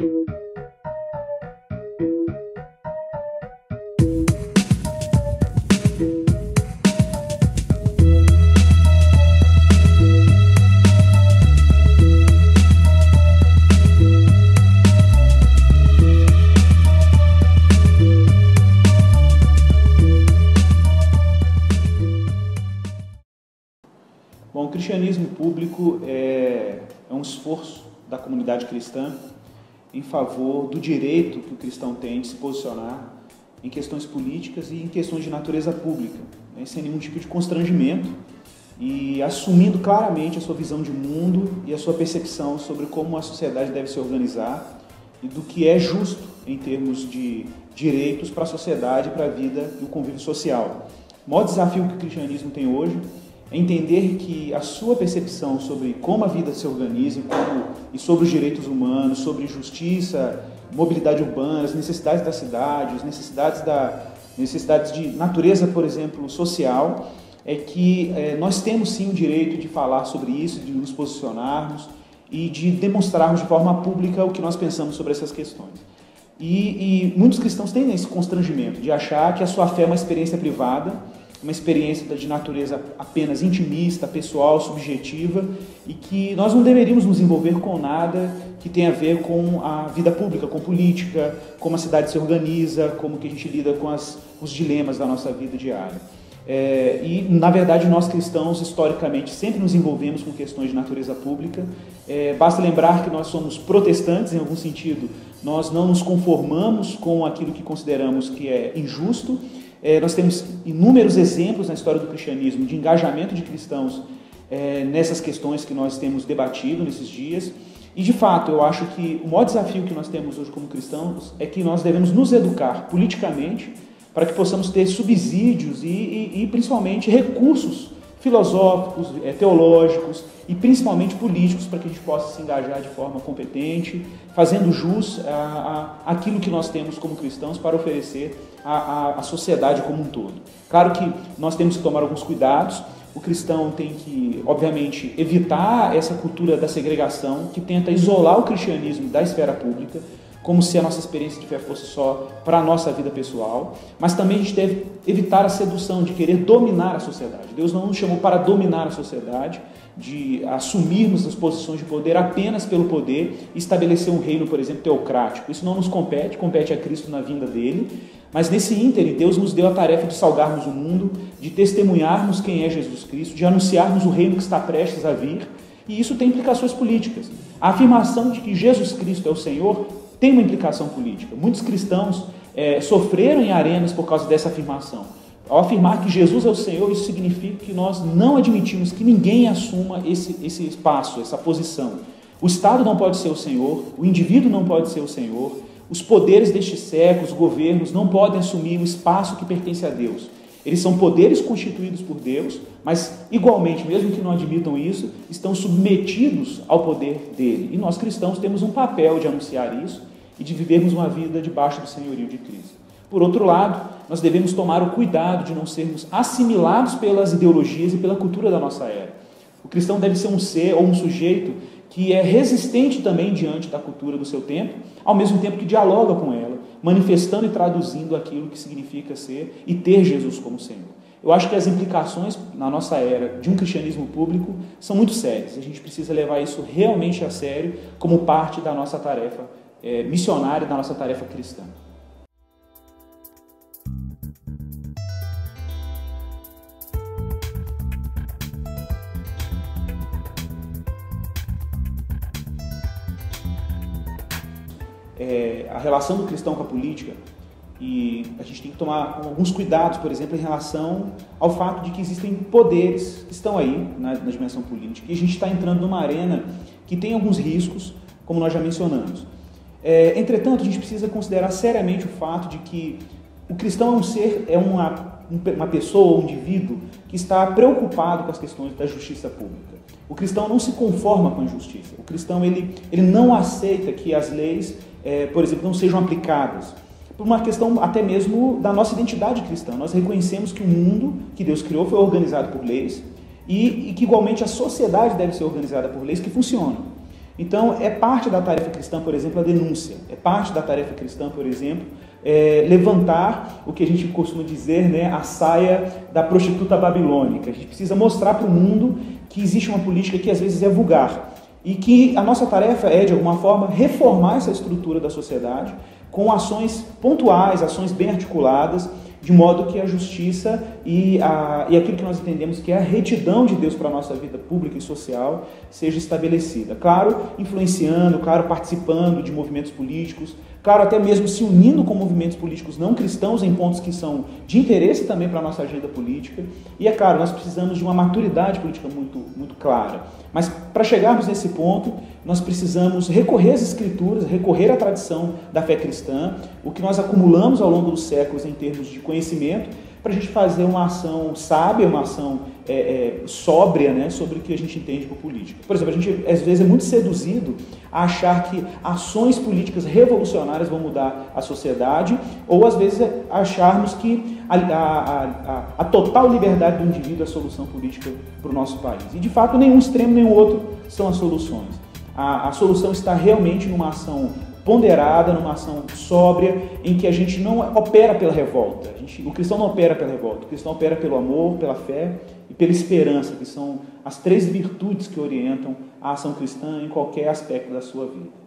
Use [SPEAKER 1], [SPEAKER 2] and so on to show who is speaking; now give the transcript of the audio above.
[SPEAKER 1] Bom, o cristianismo público é um esforço da comunidade cristã em favor do direito que o cristão tem de se posicionar em questões políticas e em questões de natureza pública, né, sem nenhum tipo de constrangimento e assumindo claramente a sua visão de mundo e a sua percepção sobre como a sociedade deve se organizar e do que é justo em termos de direitos para a sociedade, para a vida e o convívio social. O maior desafio que o cristianismo tem hoje é entender que a sua percepção sobre como a vida se organiza e sobre os direitos humanos, sobre justiça, mobilidade urbana, as necessidades da cidade, as necessidades de natureza, por exemplo, social, é que nós temos sim o direito de falar sobre isso, de nos posicionarmos e de demonstrarmos de forma pública o que nós pensamos sobre essas questões. E muitos cristãos têm esse constrangimento de achar que a sua fé é uma experiência privada, uma experiência de natureza apenas intimista, pessoal, subjetiva, e que nós não deveríamos nos envolver com nada que tenha a ver com a vida pública, com política, como a cidade se organiza, como que a gente lida com os dilemas da nossa vida diária. E, na verdade, nós cristãos, historicamente, sempre nos envolvemos com questões de natureza pública. Basta lembrar que nós somos protestantes, em algum sentido, nós não nos conformamos com aquilo que consideramos que é injusto. Nós temos inúmeros exemplos na história do cristianismo de engajamento de cristãos nessas questões que nós temos debatido nesses dias. E, de fato, eu acho que o maior desafio que nós temos hoje como cristãos é que nós devemos nos educar politicamente para que possamos ter subsídios e principalmente, recursos filosóficos, teológicos e principalmente políticos para que a gente possa se engajar de forma competente, fazendo jus àquilo que nós temos como cristãos para oferecer à sociedade como um todo. Claro que nós temos que tomar alguns cuidados. O cristão tem que, obviamente, evitar essa cultura da segregação que tenta isolar o cristianismo da esfera pública, como se a nossa experiência de fé fosse só para a nossa vida pessoal, mas também a gente deve evitar a sedução de querer dominar a sociedade. Deus não nos chamou para dominar a sociedade, de assumirmos as posições de poder apenas pelo poder e estabelecer um reino, por exemplo, teocrático. Isso não nos compete, compete a Cristo na vinda dele, mas nesse ínterim Deus nos deu a tarefa de salgarmos o mundo, de testemunharmos quem é Jesus Cristo, de anunciarmos o reino que está prestes a vir, e isso tem implicações políticas. A afirmação de que Jesus Cristo é o Senhor tem uma implicação política. Muitos cristãos sofreram em arenas por causa dessa afirmação. Ao afirmar que Jesus é o Senhor, isso significa que nós não admitimos que ninguém assuma esse espaço, essa posição. O Estado não pode ser o Senhor, o indivíduo não pode ser o Senhor, os poderes deste século, os governos, não podem assumir o espaço que pertence a Deus. Eles são poderes constituídos por Deus, mas igualmente, mesmo que não admitam isso, estão submetidos ao poder dele. E nós cristãos temos um papel de anunciar isso e de vivermos uma vida debaixo do senhorio de Cristo. Por outro lado, nós devemos tomar o cuidado de não sermos assimilados pelas ideologias e pela cultura da nossa era. O cristão deve ser um ser ou um sujeito que é resistente também diante da cultura do seu tempo, ao mesmo tempo que dialoga com ela, manifestando e traduzindo aquilo que significa ser e ter Jesus como Senhor. Eu acho que as implicações na nossa era de um cristianismo público são muito sérias. A gente precisa levar isso realmente a sério como parte da nossa tarefa missionária, da nossa tarefa cristã. A relação do cristão com a política, e a gente tem que tomar alguns cuidados, por exemplo, em relação ao fato de que existem poderes que estão aí na dimensão política, e a gente está entrando numa arena que tem alguns riscos, como nós já mencionamos. Entretanto, a gente precisa considerar seriamente o fato de que o cristão é um ser, uma pessoa, um indivíduo que está preocupado com as questões da justiça pública. O cristão não se conforma com a injustiça. O cristão ele não aceita que as leis, por exemplo, não sejam aplicadas. Por uma questão até mesmo da nossa identidade cristã. Nós reconhecemos que o mundo que Deus criou foi organizado por leis e que igualmente a sociedade deve ser organizada por leis que funcionam. Então, é parte da tarefa cristã, por exemplo, a denúncia. É parte da tarefa cristã, por exemplo, levantar o que a gente costuma dizer, né, a saia da prostituta babilônica. A gente precisa mostrar para o mundo que existe uma política que às vezes é vulgar e que a nossa tarefa é, de alguma forma, reformar essa estrutura da sociedade com ações pontuais, ações bem articuladas, de modo que a justiça e aquilo que nós entendemos que é a retidão de Deus para a nossa vida pública e social seja estabelecida. Claro, influenciando, claro, participando de movimentos políticos, claro, até mesmo se unindo com movimentos políticos não cristãos em pontos que são de interesse também para a nossa agenda política. E é claro, nós precisamos de uma maturidade política muito clara. Mas para chegarmos nesse ponto, nós precisamos recorrer às Escrituras, recorrer à tradição da fé cristã, o que nós acumulamos ao longo dos séculos em termos de conhecimento, para a gente fazer uma ação sábia, uma ação sóbria, né, sobre o que a gente entende por política. Por exemplo, a gente às vezes é muito seduzido a achar que ações políticas revolucionárias vão mudar a sociedade, ou às vezes acharmos que a total liberdade do indivíduo é a solução política para o nosso país. E de fato nenhum extremo nem o outro são as soluções. A solução está realmente numa ação ponderada, numa ação sóbria, em que a gente não opera pela revolta. O cristão não opera pela revolta, o cristão opera pelo amor, pela fé e pela esperança, que são as três virtudes que orientam a ação cristã em qualquer aspecto da sua vida.